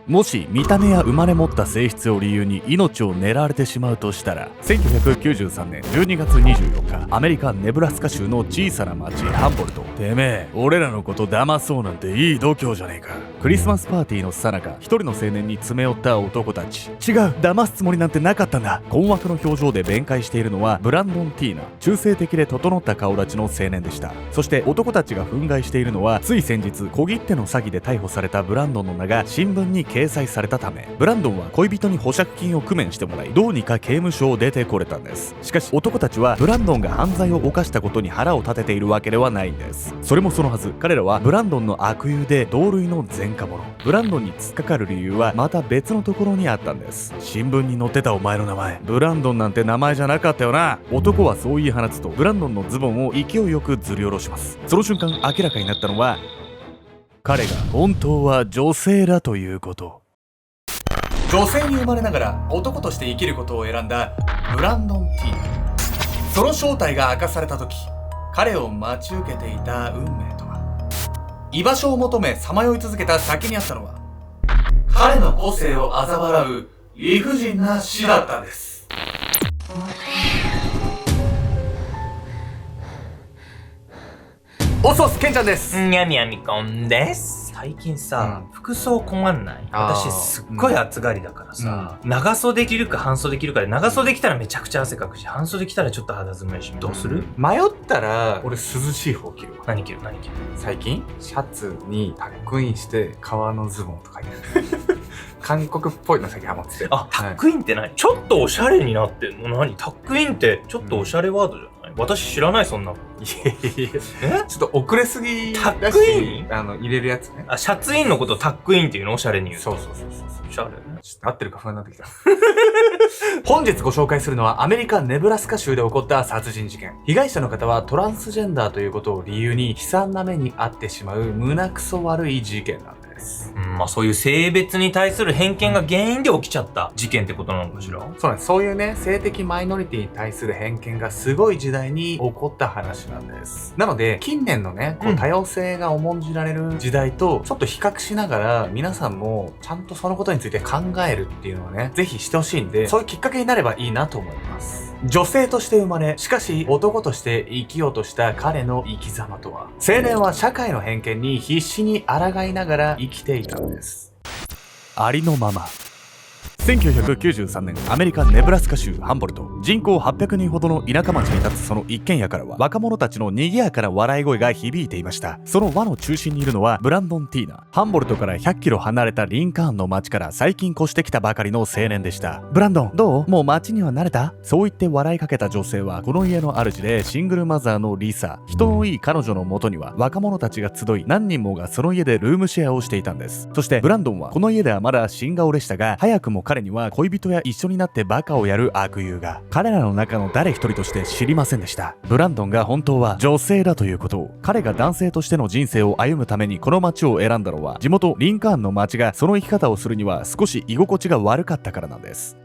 もし見た目や生まれ持った性質を理由に命を狙われてしまうとしたら、1993年12月24日、アメリカネブラスカ州の小さな町ハンボルト。てめえ、俺らのこと騙そうなんていい度胸じゃねえか。クリスマスパーティーの最中、一人の青年に詰め寄った男たち。違う、騙すつもりなんてなかったんだ。困惑の表情で弁解しているのはブランドン・ティーナ。中性的で整った顔立ちの青年でした。そして男たちが憤慨しているのは、つい先日小切手の詐欺で逮捕されたブランドンの名が新聞に掲載されたため、ブランドンは恋人に保釈金を工面してもらい、どうにか刑務所を出てこれたんです。しかし男たちはブランドンが犯罪を犯したことに腹を立てているわけではないんです。それもそのはず、彼らはブランドンの悪友で同類の前科者。ブランドンに突っかかる理由はまた別のところにあったんです。新聞に載ってたお前の名前、ブランドンなんて名前じゃなかったよな。男はそう言い放つと、ブランドンのズボンを勢いよくずり下ろします。その瞬間明らかになったのは、彼が本当は女性だということ。女性に生まれながら男として生きることを選んだブランドン・ティーナ。その正体が明かされた時、彼を待ち受けていた運命とは。居場所を求めさまよい続けた先にあったのは、彼の個性を嘲笑う理不尽な死だったんです。おそす、ケンちゃんです。にゃみやみこんです。最近さ、服装困んない？私すっごい暑がりだからさ、長袖着るか半袖着るかで、長袖着たらめちゃくちゃ汗かくし、半袖着たらちょっと肌寒いし、どうする？迷ったら俺涼しい方着るわ。何着る？最近シャツにタックインして革のズボンとか着る韓国っぽいの最近ハマってて。あ、タックインって何？ちょっとおしゃれになってんの？何？タックインってちょっとおしゃれワードじゃない？私知らない、そんなの。いやいや、ちょっと遅れすぎだし、タックイン？入れるやつね。あ、シャツインのことタックインっていうの？おしゃれに言うと。そう。おしゃれね。ちょっと合ってるか不安になってきた。本日ご紹介するのはアメリカネブラスカ州で起こった殺人事件。被害者の方はトランスジェンダーということを理由に悲惨な目に遭ってしまう胸くそ悪い事件なんです。まあそういう性別に対する偏見が原因で起きちゃった事件ってことなのかしら？そうなんです。そういうね、性的マイノリティに対する偏見がすごい時代に起こった話なんです。なので、近年のね、多様性が重んじられる時代とちょっと比較しながら、皆さんもちゃんとそのことについて考えるっていうのをね、ぜひしてほしいんで、そういうきっかけになればいいなと思います。女性として生まれ、しかし男として生きようとした彼の生き様とは。青年は社会の偏見に必死に抗いながら生きていたんです。ありのまま。1993年、アメリカネブラスカ州ハンボルト。人口800人ほどの田舎町に立つその一軒家からは、若者たちの賑やかな笑い声が響いていました。その輪の中心にいるのはブランドン・ティーナ。ハンボルトから100キロ離れたリンカーンの町から最近越してきたばかりの青年でした。ブランドン、どう？もう町には慣れた？そう言って笑いかけた女性は、この家の主でシングルマザーのリサ。人のいい彼女の元には若者たちが集い、何人もがその家でルームシェアをしていたんです。そしてブランドンはこの家ではまだ新顔でしたが、早くも彼には恋人や一緒になってバカをやる悪友が。彼らの中の誰一人として知りませんでした。ブランドンが本当は女性だということを。彼が男性としての人生を歩むためにこの街を選んだのは、地元リンカーンの街がその生き方をするには少し居心地が悪かったからなんです。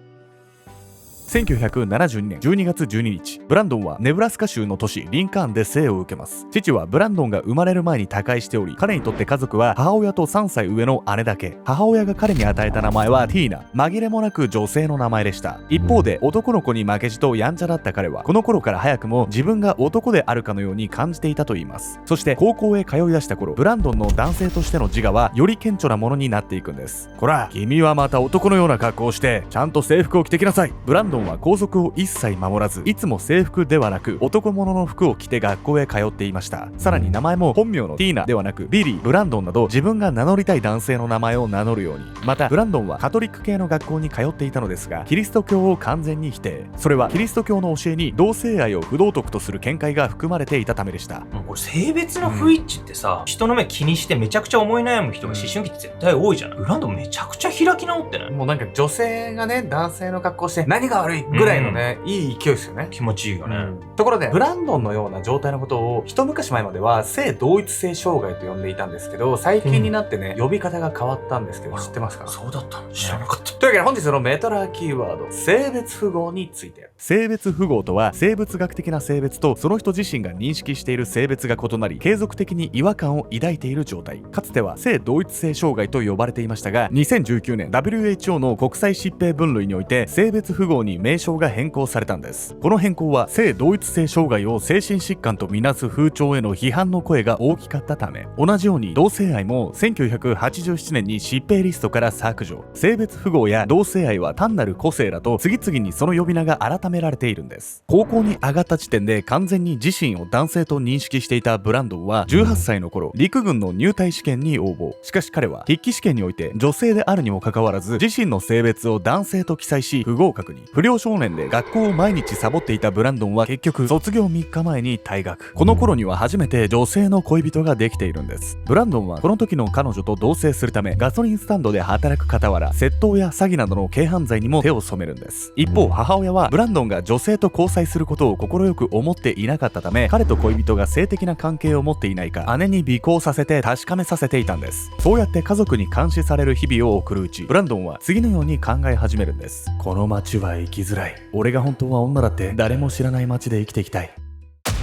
1972年12月12日、ブランドンはネブラスカ州の都市リンカーンで生を受けます。父はブランドンが生まれる前に他界しており、彼にとって家族は母親と3歳上の姉だけ。母親が彼に与えた名前はティーナ。紛れもなく女性の名前でした。一方で男の子に負けじとやんちゃだった彼は、この頃から早くも自分が男であるかのように感じていたといいます。そして高校へ通い出した頃、ブランドンの男性としての自我はより顕著なものになっていくんです。こら、君はまた男のような格好をしてちゃんと制服を着てきなさい。ブランドンは校則を一切守らず、いつも制服ではなく男物の服を着て学校へ通っていました。さらに名前も本名のティーナではなくビリー、ブランドンなど自分が名乗りたい男性の名前を名乗るように。またブランドンはカトリック系の学校に通っていたのですが、キリスト教を完全に否定。それはキリスト教の教えに同性愛を不道徳とする見解が含まれていたためでした。これ性別の不一致ってさ、人の目気にしてめちゃくちゃ思い悩む人が思春期って絶対多いじゃない。ブランドンめちゃくちゃ開き直ってない？もうなんか女性がね、男性の格好して何が悪悪いぐらいのね、いい勢いですよね。気持ちいいよね。ところで、ブランドンのような状態のことを一昔前までは性同一性障害と呼んでいたんですけど、最近になってね、呼び方が変わったんですけど、知ってますか？そうだったの？知らなかった。というわけで本日のメトラーキーワード、性別符号について。性別符号とは、生物学的な性別とその人自身が認識している性別が異なり、継続的に違和感を抱いている状態。かつては性同一性障害と呼ばれていましたが、2019年 WHO の国際疾病分類において性別符号に名称が変更されたんです。この変更は性同一性障害を精神疾患とみなす風潮への批判の声が大きかったため、同じように同性愛も1987年に疾病リストから削除。性別符号や同性愛は単なる個性だと次々にその呼び名が改められているんです。高校に上がった時点で完全に自身を男性と認識していたブランドンは18歳の頃、陸軍の入隊試験に応募。しかし彼は筆記試験において女性であるにもかかわらず、自身の性別を男性と記載し不合格に。不良少年で学校を毎日サボっていたブランドンは結局卒業3日前に退学。この頃には初めて女性の恋人ができているんです。ブランドンはこの時の彼女と同棲するため、ガソリンスタンドで働く傍ら、窃盗や詐欺などの軽犯罪にも手を染めるんです。一方、母親はブランドンが女性と交際することを快く思っていなかったため、彼と恋人が性的な関係を持っていないか姉に尾行させて確かめさせていたんです。そうやって家族に監視される日々を送るうち、ブランドンは次のように考え始めるんです。この街は生きづらい。俺が本当は女だって誰も知らない街で生きていきたい。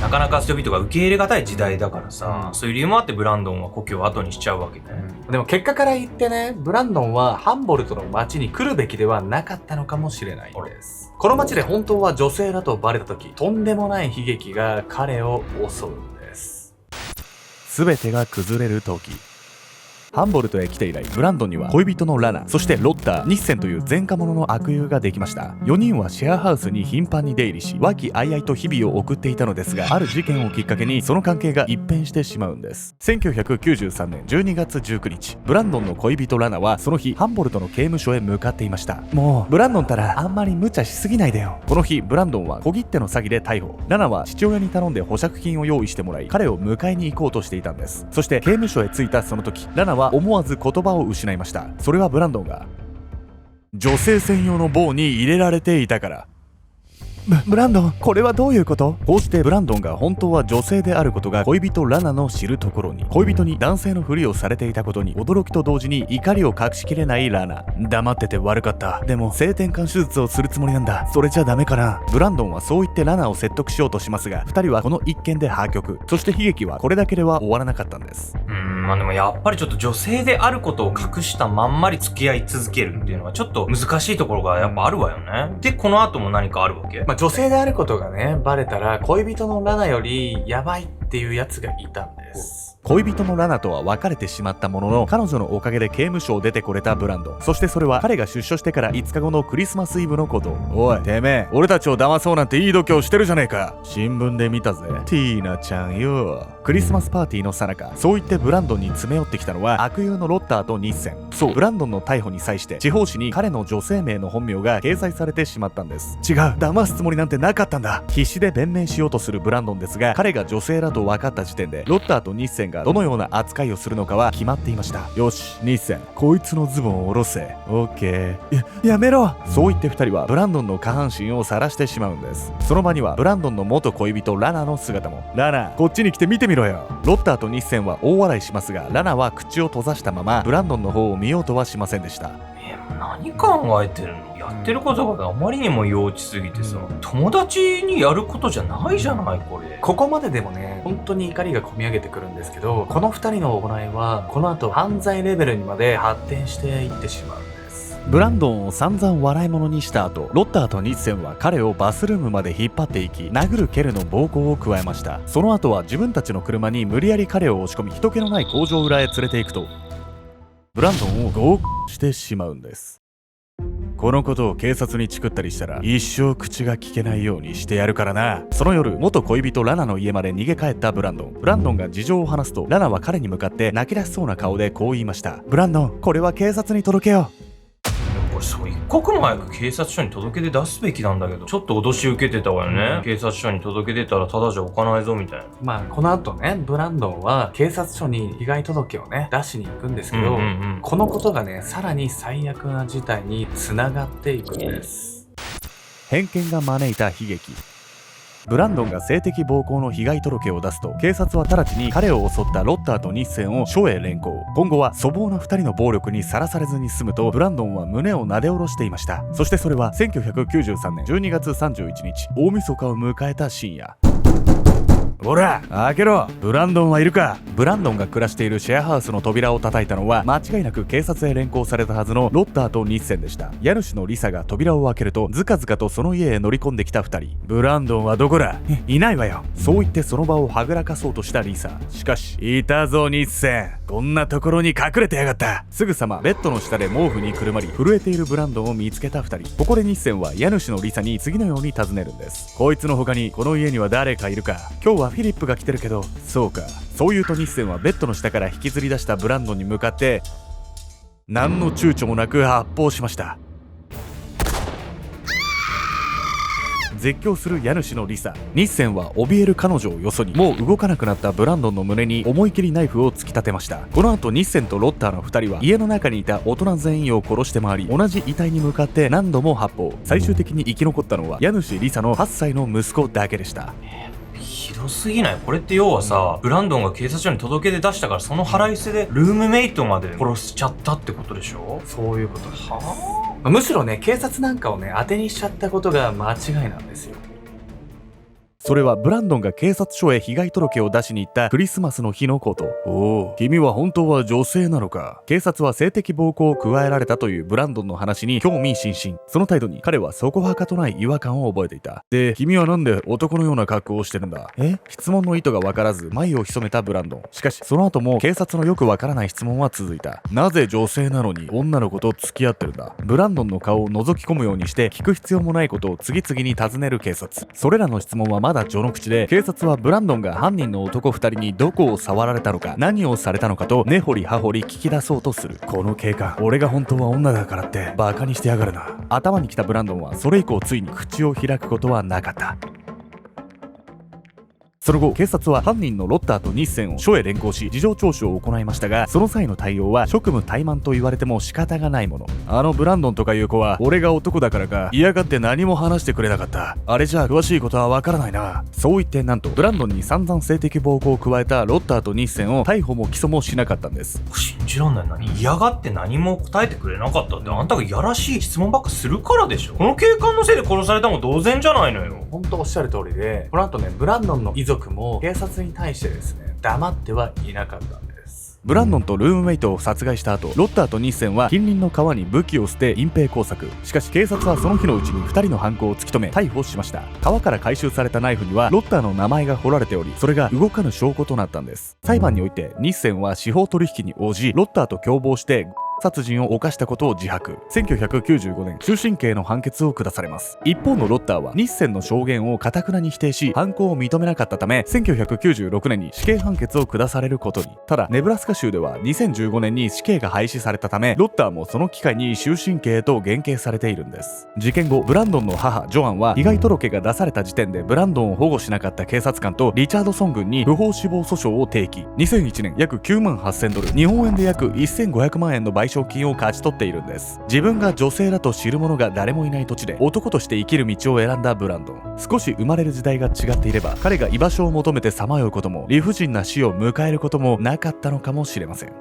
なかなか人々が受け入れがたい時代だからさ、そういう理由もあってブランドンは故郷を後にしちゃうわけね。でも結果から言ってね、ブランドンはハンボルトの街に来るべきではなかったのかもしれないんです。この街で本当は女性だとバレた時、とんでもない悲劇が彼を襲うんです。全てが崩れる時。ハンボルトへ来て以来、ブランドンには恋人のラナ、そしてロッター、ニッセンという前科者の悪友ができました。4人はシェアハウスに頻繁に出入りし、和気あいあいと日々を送っていたのですが、ある事件をきっかけにその関係が一変してしまうんです。1993年12月19日、ブランドンの恋人ラナはその日、ハンボルトの刑務所へ向かっていました。もう、ブランドンたらあんまり無茶しすぎないでよ。この日、ブランドンは小切手の詐欺で逮捕。ラナは父親に頼んで保釈金を用意してもらい、彼を迎えに行こうとしていたんです。そして刑務所へ着いたその時、ラナは思わず言葉を失いました。それはブランドンが女性専用の棒に入れられていたから。ブランドン、これはどういうこと？こうしてブランドンが本当は女性であることが恋人ラナの知るところに、恋人に男性のふりをされていたことに驚きと同時に怒りを隠しきれないラナ。黙ってて悪かった。でも性転換手術をするつもりなんだ。それじゃダメかな。ブランドンはそう言ってラナを説得しようとしますが、二人はこの一件で破局。そして悲劇はこれだけでは終わらなかったんです。まあでもやっぱりちょっと女性であることを隠したまんまり付き合い続けるっていうのはちょっと難しいところがやっぱあるわよね。で、この後も何かあるわけ？女性であることがね、バレたら恋人のラナよりやばいっていうやつがいたんです。恋人のラナとは別れてしまったものの、彼女のおかげで刑務所を出てこれたブランド。そしてそれは彼が出所してから5日後のクリスマスイブのこと。おい、てめえ、俺たちを騙そうなんていい度胸してるじゃねえか。新聞で見たぜ。ティーナちゃんよ。クリスマスパーティーの最中、そう言ってブランドンに詰め寄ってきたのは悪友のロッターとニッセン。そう、ブランドンの逮捕に際して地方紙に彼の女性名の本名が掲載されてしまったんです。違う、騙すつもりなんてなかったんだ。必死で弁明しようとするブランドンですが、彼が女性だと分かった時点でロッターとニッセンがどのような扱いをするのかは決まっていました。よし、ニッセン、こいつのズボンを下ろせ。オッケー。やめろ。そう言って二人はブランドンの下半身を晒してしまうんです。その場にはブランドンの元恋人ラナの姿も。ラナ、こっちに来て見てみろよ。ロッターとニッセンは大笑いしますが、ラナは口を閉ざしたままブランドンの方を見ようとはしませんでした。何考えてるの？やってることがあまりにも幼稚すぎてさ、友達にやることじゃないじゃないこれ。ここまででもね、本当に怒りがこみ上げてくるんですけど、この二人の行いはこの後犯罪レベルにまで発展していってしまうんです。ブランドンを散々笑い物にした後、ロッターとニッセンは彼をバスルームまで引っ張っていき、殴る蹴るの暴行を加えました。その後は自分たちの車に無理やり彼を押し込み、人気のない工場裏へ連れて行くと、ブランドンを強姦してしまうんです。このことを警察にチクったりしたら一生口が聞けないようにしてやるからな。その夜、元恋人ラナの家まで逃げ帰ったブランドン。ブランドンが事情を話すと、ラナは彼に向かって泣き出しそうな顔でこう言いました。ブランドン、これは警察に届けよう。これそう一刻も早く警察署に届け出出すべきなんだけど、ちょっと脅し受けてたわよね。警察署に届け出たらただじゃおかないぞみたいな。この後ね、ブランドンは警察署に被害届をね出しに行くんですけど、このことがね、さらに最悪な事態につながっていくんです。偏見が招いた悲劇。ブランドンが性的暴行の被害届を出すと、警察は直ちに彼を襲ったロッターとニッセンを署へ連行。今後は粗暴な2人の暴力にさらされずに済むと、ブランドンは胸をなで下ろしていました。そしてそれは1993年12月31日、大晦日を迎えた深夜。ほら、開けろ。ブランドンはいるか。ブランドンが暮らしているシェアハウスの扉を叩いたのは、間違いなく警察へ連行されたはずのロッターとニッセンでした。家主のリサが扉を開けると、ずかずかとその家へ乗り込んできた2人。ブランドンはどこだ。いないわよ。そう言ってその場をはぐらかそうとしたリサ。しかし、いたぞニッセン。こんなところに隠れてやがった。すぐさまベッドの下で毛布にくるまり、震えているブランドンを見つけた2人。ここでニッセンは家主のリサに次のように尋ねるんです。こいつの他にこの家には誰かいるか。今日はフィリップが来てるけど、そうか。そう言うとニッセンはベッドの下から引きずり出したブランドンに向かって何の躊躇もなく発砲しました。絶叫する家主のリサ。ニッセンは怯える彼女をよそに、もう動かなくなったブランドンの胸に思い切りナイフを突き立てました。この後ニッセンとロッターの2人は家の中にいた大人全員を殺して回り、同じ遺体に向かって何度も発砲。最終的に生き残ったのは家主リサの8歳の息子だけでした。ひどすぎない？これって要はさ、ブランドンが警察署に届け出出したから、その腹いせでルームメイトまで殺しちゃったってことでしょ？そういうことです。はむしろね、警察なんかをね、当てにしちゃったことが間違いなんですよ。それはブランドンが警察署へ被害届を出しに行ったクリスマスの日のこと。おお、君は本当は女性なのか。警察は性的暴行を加えられたというブランドンの話に興味津々。その態度に彼はそこはかとない違和感を覚えていた。で、君はなんで男のような格好をしてるんだ。質問の意図がわからず眉を潜めたブランドン。しかしその後も警察のよくわからない質問は続いた。なぜ女性なのに女の子と付き合ってるんだ。ブランドンの顔を覗き込むようにして聞く必要もないことを次々に尋ねる警察。それらの質問はまだ序の口で、警察はブランドンが犯人の男2人にどこを触られたのか、何をされたのかと根掘り葉掘り聞き出そうとする。この警官、俺が本当は女だからってバカにしてやがるな。頭にきたブランドンはそれ以降ついに口を開くことはなかった。その後、警察は犯人のロッターとニッセンを署へ連行し、事情聴取を行いましたが、その際の対応は職務怠慢と言われても仕方がないもの。あのブランドンとかいう子は、俺が男だからか嫌がって何も話してくれなかった。あれじゃあ詳しいことはわからないな。そう言ってなんと、ブランドンに散々性的暴行を加えたロッターとニッセンを逮捕も起訴もしなかったんです。信じらんない。何？嫌がって何も答えてくれなかったって、あんたがやらしい質問ばっかするからでしょ。この警官のせいで殺されたも同然じゃないのよ。本当おっしゃる通りで、この後ね、ブランドンの遺族も警察に対してですね、黙ってはいなかったんです。ブランドンとルームメイトを殺害した後、ロッターとニッセンは近隣の川に武器を捨て隠蔽工作。しかし警察はその日のうちに2人の犯行を突き止め逮捕しました。川から回収されたナイフにはロッターの名前が彫られており、それが動かぬ証拠となったんです。裁判においてニッセンは司法取引に応じ、ロッターと共謀して殺人を犯したことを自白。1995年、終身刑の判決を下されます。一方のロッターは、ニッセンの証言を頑なに否定し、犯行を認めなかったため、1996年に死刑判決を下されることに。ただ、ネブラスカ州では2015年に死刑が廃止されたため、ロッターもその機会に終身刑へと減刑されているんです。事件後、ブランドンの母、ジョアンは、被害届が出された時点でブランドンを保護しなかった警察官とリチャードソン軍に不法死亡訴訟を提起。2001年、約9万8000ドル、日本円で約1500万円の賠償金を勝ち取っているんです。自分が女性だと知る者が誰もいない土地で男として生きる道を選んだブランドン。少し生まれる時代が違っていれば、彼が居場所を求めてさまようことも理不尽な死を迎えることもなかったのかもしれません。